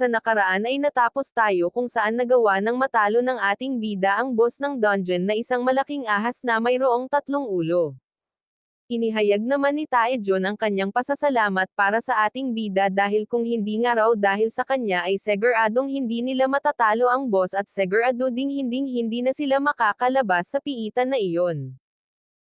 Sa nakaraan ay natapos tayo kung saan nagawa ng matalo ng ating bida ang boss ng dungeon na isang malaking ahas na mayroong 3 ulo. Inihayag naman ni Taejon ang kanyang pasasalamat para sa ating bida dahil kung hindi nga raw dahil sa kanya ay siguradong hindi nila matatalo ang boss at sigurado ding hindi na sila makakalabas sa piitan na iyon.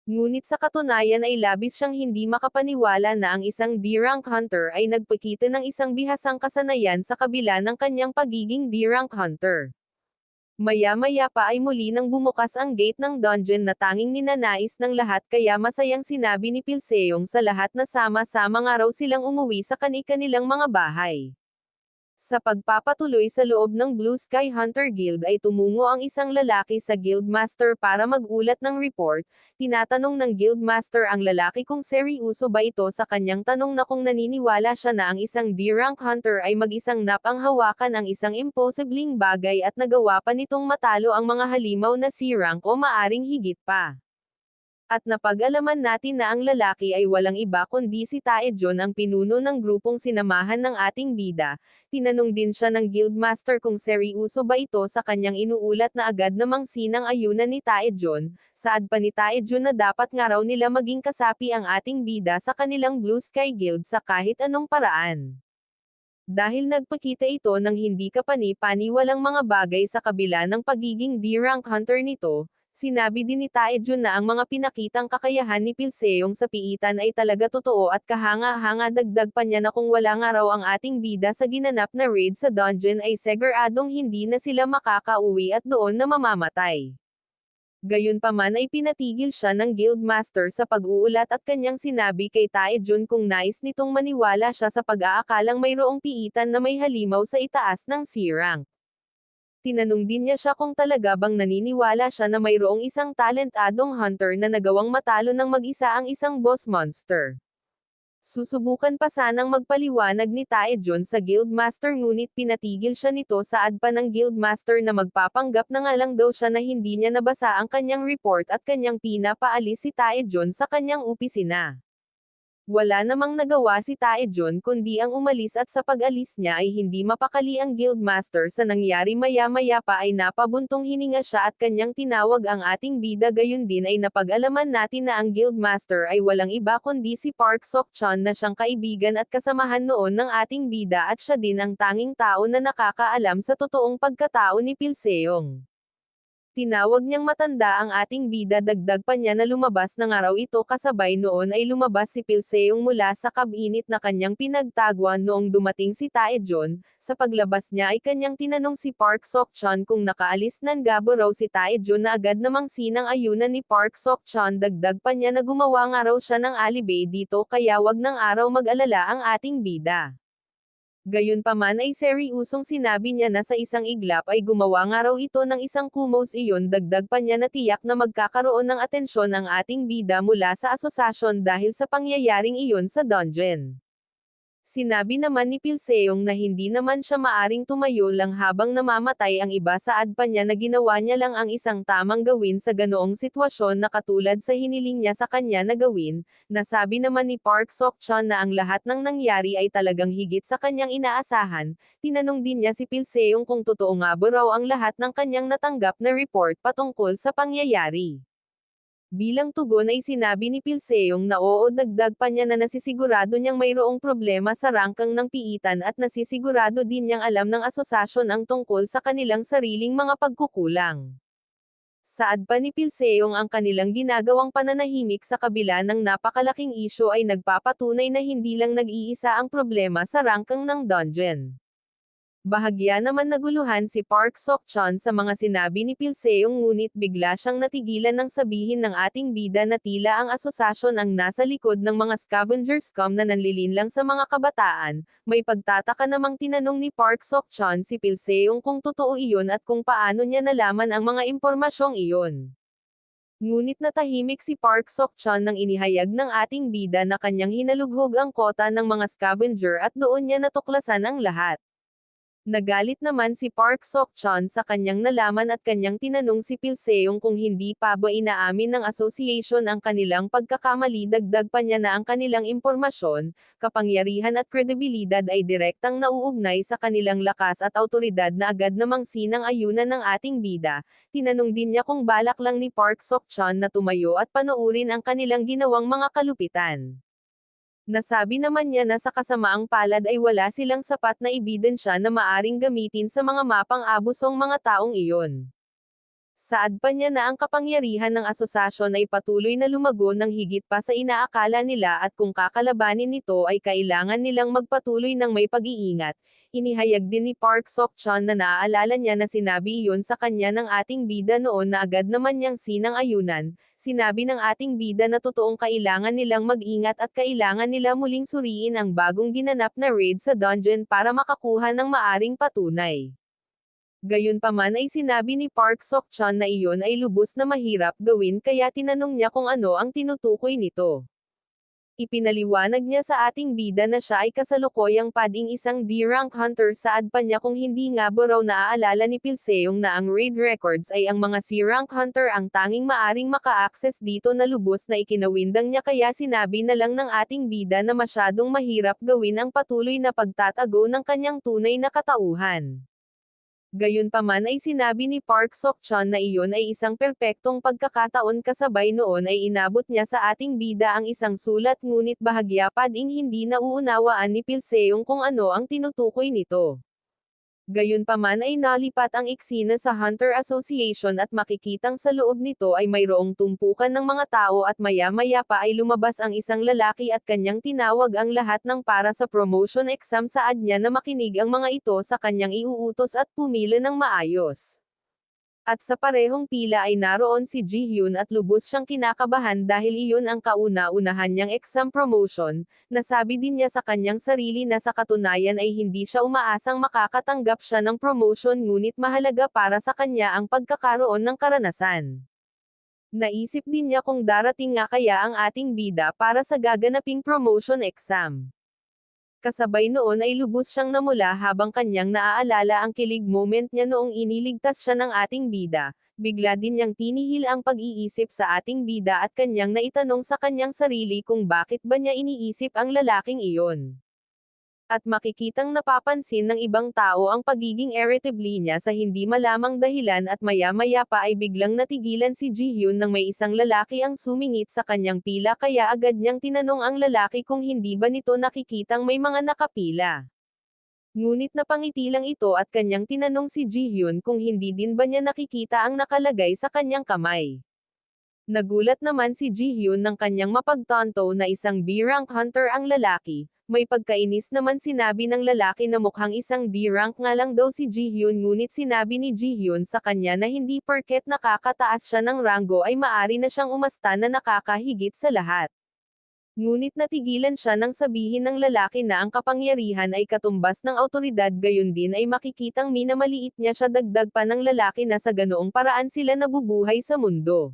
Ngunit sa katunayan ay labis siyang hindi makapaniwala na ang isang D-rank hunter ay nagpakita ng isang bihasang kasanayan sa kabila ng kanyang pagiging D-rank hunter. Maya-maya pa ay muli nang bumukas ang gate ng dungeon na tanging ninanais ng lahat kaya masayang sinabi ni Pilseong sa lahat na sama-sama nga raw silang umuwi sa kani-kanilang mga bahay. Sa pagpapatuloy sa loob ng Blue Sky Hunter Guild ay tumungo ang isang lalaki sa Guildmaster para mag-ulat ng report. Tinatanong ng Guildmaster ang lalaki kung seryoso ba ito sa kanyang tanong na kung naniniwala siya na ang isang D-rank hunter ay mag-isang nap ang hawakan ang isang imposibleng bagay at nagawa pa nitong matalo ang mga halimaw na C-rank o maaring higit pa. At napag-alaman natin na ang lalaki ay walang iba kundi si Taejon ang pinuno ng grupong sinamahan ng ating bida. Tinanong din siya ng Guildmaster kung seryoso ba ito sa kanyang inuulat na agad namang sinang-ayunan ni Taejon. Saad pa ni Taejon na dapat nga raw nila maging kasapi ang ating bida sa kanilang Blue Sky Guild sa kahit anong paraan. Dahil nagpakita ito ng hindi kapani-paniwalang mga bagay sa kabila ng pagiging D-rank hunter nito, sinabi din ni Taejon na ang mga pinakitang kakayahan ni Pilseong sa piitan ay talaga totoo at kahanga-hanga dagdag pa niya na kung wala nga raw ang ating bida sa ginanap na raid sa dungeon ay siguradong hindi na sila makakauwi at doon na mamamatay. Gayunpaman ay pinatigil siya ng Guildmaster sa pag-uulat at kanyang sinabi kay Taejon kung nais nitong maniwala siya sa pag-aakalang mayroong piitan na may halimaw sa itaas ng C-rank. Tinanong din niya siya kung talaga bang naniniwala siya na mayroong isang talentadong hunter na nagawang matalo ng mag-isa ang isang boss monster. Susubukan pa sanang magpaliwanag ni Taejon sa Guildmaster ngunit pinatigil siya nito saad pa ng Guildmaster na magpapanggap na nga lang daw siya na hindi niya nabasa ang kanyang report at kanyang pinapaalis si Taejon sa kanyang opisina. Wala namang nagawa si Taejon kundi ang umalis at sa pag-alis niya ay hindi mapakali ang Guildmaster sa nangyari maya-maya pa ay napabuntong hininga siya at kanyang tinawag ang ating bida gayon din ay napag-alaman natin na ang Guildmaster ay walang iba kundi si Park Sok-chan na siyang kaibigan at kasamahan noon ng ating bida at siya din ang tanging tao na nakakaalam sa totoong pagkatao ni Pilseong. Tinawag niyang matanda ang ating bida dagdag pa niya na lumabas na nga raw ito kasabay noon ay lumabas si Pilseong mula sa kabinit na kanyang pinagtaguan noong dumating si Taejon. Sa paglabas niya ay kanyang tinanong si Park Sok-chan kung nakaalis ng gabo raw si Taejon na agad namang sinang-ayunan ni Park Sok-chan dagdag pa niya na gumawa nga raw siya ng alibi dito kaya wag ng araw mag-alala ang ating bida. Gayunpaman ay seryosong sinabi niya na sa isang iglap ay gumawa nga raw ito ng isang kumos iyon dagdag pa niya na tiyak na magkakaroon ng atensyon ang ating bida mula sa asosasyon dahil sa pangyayaring iyon sa dungeon. Sinabi naman ni Pilseong na hindi naman siya maaring tumayo lang habang namamatay ang iba saad pa niya na ginawa niya lang ang isang tamang gawin sa ganoong sitwasyon na katulad sa hiniling niya sa kanya na gawin. Nasabi naman ni Park Sok-chan na ang lahat ng nangyari ay talagang higit sa kanyang inaasahan. Tinanong din niya si Pilseong kung totoo nga ba raw ang lahat ng kanyang natanggap na report patungkol sa pangyayari. Bilang tugon ay sinabi ni Pilseong na oo dagdag pa niya na nasisigurado niyang mayroong problema sa rangkang ng piitan at nasisigurado din niyang alam ng asosasyon ang tungkol sa kanilang sariling mga pagkukulang. Saad pa ni Pilseong ang kanilang ginagawang pananahimik sa kabila ng napakalaking isyu ay nagpapatunay na hindi lang nag-iisa ang problema sa rangkang ng dungeon. Bahagya naman naguluhan si Park Sok-chan sa mga sinabi ni Pilseong ngunit bigla siyang natigilan ng sabihin ng ating bida na tila ang asosasyon ang nasa likod ng mga scavenger scum na nanlilinlang sa mga kabataan. May pagtataka namang tinanong ni Park Sok-chan si Pilseong kung totoo iyon at kung paano niya nalaman ang mga impormasyong iyon. Ngunit natahimik si Park Sok-chan nang inihayag ng ating bida na kanyang hinalughog ang kota ng mga scavenger at doon niya natuklasan ang lahat. Nagalit naman si Park Sok-chon sa kanyang nalaman at kanyang tinanong si Pilseong kung hindi pa ba inaamin ng association ang kanilang pagkakamali. Dagdag pa niya na ang kanilang impormasyon, kapangyarihan at kredibilidad ay direktang nauugnay sa kanilang lakas at awtoridad na agad namang sinang-ayunan ng ating bida. Tinanong din niya kung balak lang ni Park Sok-chon na tumayo at panoorin ang kanilang ginawang mga kalupitan. Nasabi naman niya na sa kasamaang palad ay wala silang sapat na ebidensya na maaring gamitin sa mga mapang-abusong mga taong iyon. Saad pa niya na ang kapangyarihan ng asosasyon ay patuloy na lumago ng higit pa sa inaakala nila at kung kakalabanin nito ay kailangan nilang magpatuloy ng may pag-iingat. Inihayag din ni Park Sok-chon na naaalala niya na sinabi iyon sa kanya ng ating bida noon na agad naman niyang sinang-ayunan. Sinabi ng ating bida na totoong kailangan nilang mag-ingat at kailangan nila muling suriin ang bagong ginanap na raid sa dungeon para makakuha ng maaring patunay. Gayunpaman ay sinabi ni Park Sok-chon na iyon ay lubos na mahirap gawin kaya tinanong niya kung ano ang tinutukoy nito. Ipinaliwanag niya sa ating bida na siya ay kasalukuyang pading isang D-rank hunter. Saad pa niya kung hindi nga ba raw naaalala ni Pilseong na ang raid records ay ang mga C-rank hunter ang tanging maaring maka-access dito na lubos na ikinawindang niya kaya sinabi na lang ng ating bida na masyadong mahirap gawin ang patuloy na pagtatago ng kanyang tunay na katauhan. Gayunpaman ay sinabi ni Park Sok-chon na iyon ay isang perpektong pagkakataon kasabay noon ay inabot niya sa ating bida ang isang sulat ngunit bahagya pa ding hindi nauunawaan ni Pilseong kung ano ang tinutukoy nito. Gayunpaman ay nalipat ang eksena sa Hunter Association at makikitang sa loob nito ay mayroong tumpukan ng mga tao at maya-maya pa ay lumabas ang isang lalaki at kanyang tinawag ang lahat ng para sa promotion exam. Saad niya na makinig ang mga ito sa kanyang iuutos at pumila ng maayos. At sa parehong pila ay naroon si Ji-hyun at lubos siyang kinakabahan dahil iyon ang kauna-unahan niyang exam promotion. Nasabi din niya sa kanyang sarili na sa katunayan ay hindi siya umaasang makakatanggap siya ng promotion ngunit mahalaga para sa kanya ang pagkakaroon ng karanasan. Naisip din niya kung darating nga kaya ang ating bida para sa gaganaping promotion exam. Kasabay noon ay lubos siyang namula habang kanyang naaalala ang kilig moment niya noong iniligtas siya ng ating bida. Bigla din niyang tinihil ang pag-iisip sa ating bida at kanyang naitanong sa kanyang sarili kung bakit ba niya iniisip ang lalaking iyon. At makikitang napapansin ng ibang tao ang pagiging irritable niya sa hindi malamang dahilan at maya-maya pa ay biglang natigilan si Ji-hyun nang may isang lalaki ang sumingit sa kanyang pila kaya agad niyang tinanong ang lalaki kung hindi ba nito nakikitang may mga nakapila. Ngunit napangiti lang ito at kanyang tinanong si Ji-hyun kung hindi din ba niya nakikita ang nakalagay sa kanyang kamay. Nagulat naman si Ji-hyun nang kanyang mapagtanto na isang B-rank hunter ang lalaki. May pagkainis naman sinabi ng lalaki na mukhang isang D-rank nga lang daw si Ji-hyun ngunit sinabi ni Ji-hyun sa kanya na hindi porket nakakataas siya ng ranggo ay maari na siyang umasta na nakakahigit sa lahat. Ngunit natigilan siya nang sabihin ng lalaki na ang kapangyarihan ay katumbas ng awtoridad gayon din ay makikitang minamaliit niya siya. Dagdag pa ng lalaki na sa ganoong paraan sila nabubuhay sa mundo.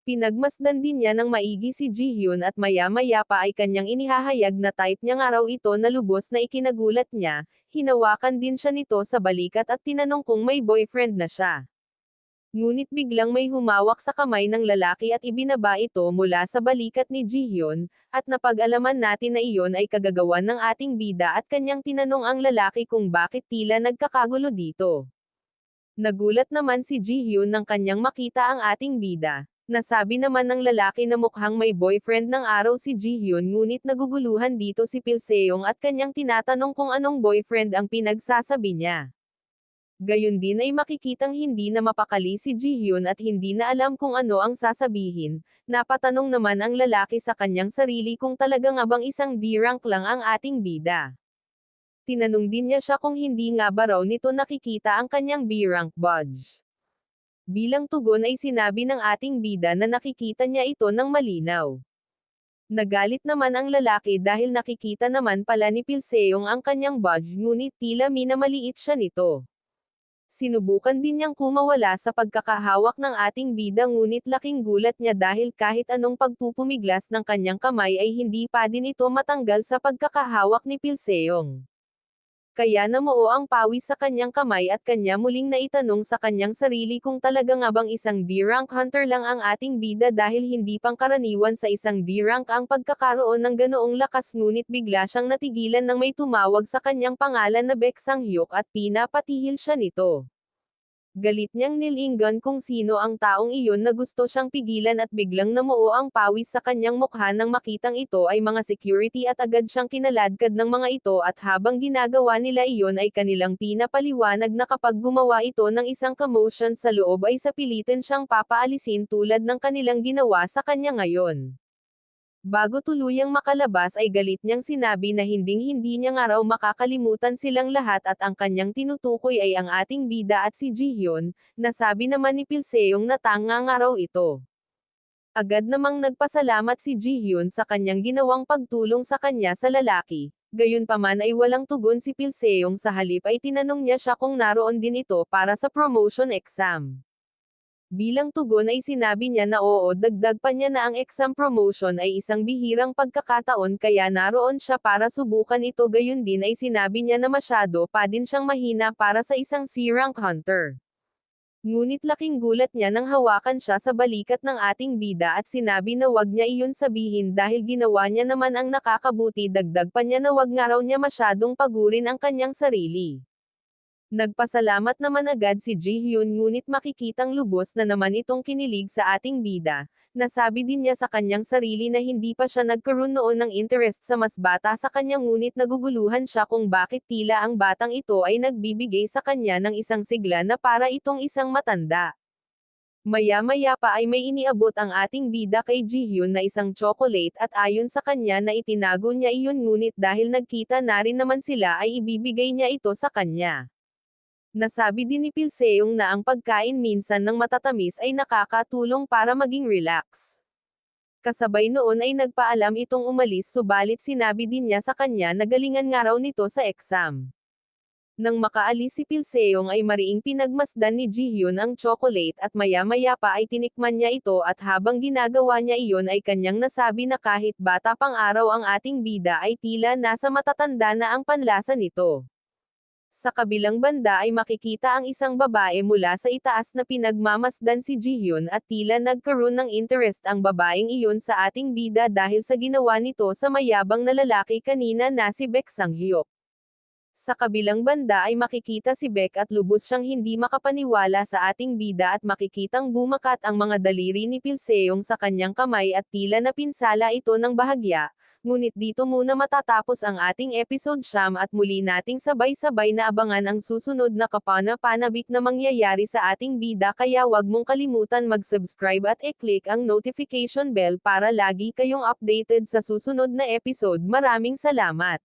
Pinagmasdan din niya ng maigi si Ji-hyun at maya-maya pa ay kanyang inihahayag na type niya nga raw ito na lubos na ikinagulat niya. Hinawakan din siya nito sa balikat at tinanong kung may boyfriend na siya. Ngunit biglang may humawak sa kamay ng lalaki at ibinaba ito mula sa balikat ni Ji-hyun, at napag-alaman natin na iyon ay kagagawan ng ating bida at kanyang tinanong ang lalaki kung bakit tila nagkakagulo dito. Nagulat naman si Ji-hyun nang kanyang makita ang ating bida. Nasabi naman ng lalaki na mukhang may boyfriend ng araw si Ji-hyun ngunit naguguluhan dito si Pilseong at kanyang tinatanong kung anong boyfriend ang pinagsasabi niya. Gayon din ay makikitang hindi na mapakali si Ji-hyun at hindi na alam kung ano ang sasabihin. Napatanong naman ang lalaki sa kanyang sarili kung talaga nga bang isang D-rank lang ang ating bida. Tinanong din niya siya kung hindi nga ba raw nito nakikita ang kanyang B-rank badge. Bilang tugon ay sinabi ng ating bida na nakikita niya ito ng malinaw. Nagalit naman ang lalaki dahil nakikita naman pala ni Pilseong ang kanyang badge ngunit tila minamaliit siya nito. Sinubukan din niyang kumawala sa pagkakahawak ng ating bida ngunit laking gulat niya dahil kahit anong pagpupumiglas ng kanyang kamay ay hindi pa din ito matanggal sa pagkakahawak ni Pilseong. Kaya namuo ang pawis sa kanyang kamay at kanya muling naitanong sa kanyang sarili kung talaga nga bang isang D-rank hunter lang ang ating bida dahil hindi pangkaraniwan sa isang D-rank ang pagkakaroon ng ganoong lakas ngunit bigla siyang natigilan nang may tumawag sa kanyang pangalan na Baek Sang-hyuk at pinapatihil siya nito. Galit niyang nilinggan kung sino ang taong iyon na gusto siyang pigilan at biglang namuo ang pawis sa kanyang mukha nang makitang ito ay mga security at agad siyang kinaladkad ng mga ito at habang ginagawa nila iyon ay kanilang pinapaliwanag na kapag gumawa ito ng isang commotion sa loob ay sapilitin siyang papaalisin tulad ng kanilang ginawa sa kanya ngayon. Bago tuluyang makalabas ay galit niyang sinabi na hinding-hindi niya nga raw makakalimutan silang lahat at ang kanyang tinutukoy ay ang ating bida at si Jihyun, nasabi naman ni Pilseong na tanga nga raw ito. Agad namang nagpasalamat si Jihyun sa kanyang ginawang pagtulong sa kanya sa lalaki, gayunpaman ay walang tugon si Pilseong sa halip ay tinanong niya siya kung naroon din ito para sa promotion exam. Bilang tugon ay sinabi niya na oo dagdag pa niya na ang exam promotion ay isang bihirang pagkakataon kaya naroon siya para subukan ito gayon din ay sinabi niya na masyado pa din siyang mahina para sa isang C-rank hunter. Ngunit laking gulat niya nang hawakan siya sa balikat ng ating bida at sinabi na wag niya iyon sabihin dahil ginawa niya naman ang nakakabuti dagdag pa niya na wag nga raw niya masyadong pagurin ang kanyang sarili. Nagpasalamat naman agad si Jihyun ngunit makikitang lubos na naman itong kinilig sa ating bida. Nasabi din niya sa kanyang sarili na hindi pa siya nagkaroon noon ng interest sa mas bata sa kanya ngunit naguguluhan siya kung bakit tila ang batang ito ay nagbibigay sa kanya ng isang sigla na para itong isang matanda. Maya-maya pa ay may iniabot ang ating bida kay Jihyun na isang chocolate at ayon sa kanya na itinago niya iyon ngunit dahil nagkita na rin naman sila ay ibibigay niya ito sa kanya. Nasabi din ni Pilseong na ang pagkain minsan ng matatamis ay nakakatulong para maging relax. Kasabay noon ay nagpaalam itong umalis subalit sinabi din niya sa kanya na galingan nga raw nito sa exam. Nang makaalis si Pilseong ay mariing pinagmasdan ni Jihyun ang chocolate at maya-maya pa ay tinikman niya ito at habang ginagawa niya iyon ay kanyang nasabi na kahit bata pang araw ang ating bida ay tila nasa matatanda na ang panlasa nito. Sa kabilang banda ay makikita ang isang babae mula sa itaas na pinagmamasdan si Jihyun at tila nagkaroon ng interest ang babaeng iyon sa ating bida dahil sa ginawa nito sa mayabang na lalaki kanina na si Baek Sang-hyuk. Sa kabilang banda ay makikita si Baek at lubos siyang hindi makapaniwala sa ating bida at makikitang bumakat ang mga daliri ni Pilseong sa kanyang kamay at tila napinsala ito ng bahagya. Ngunit dito muna matatapos ang ating episode 9 at muli nating sabay-sabay na abangan ang susunod na kapana-panabik na mangyayari sa ating bida kaya wag mong kalimutan mag-subscribe at i-click ang notification bell para lagi kayong updated sa susunod na episode. Maraming salamat!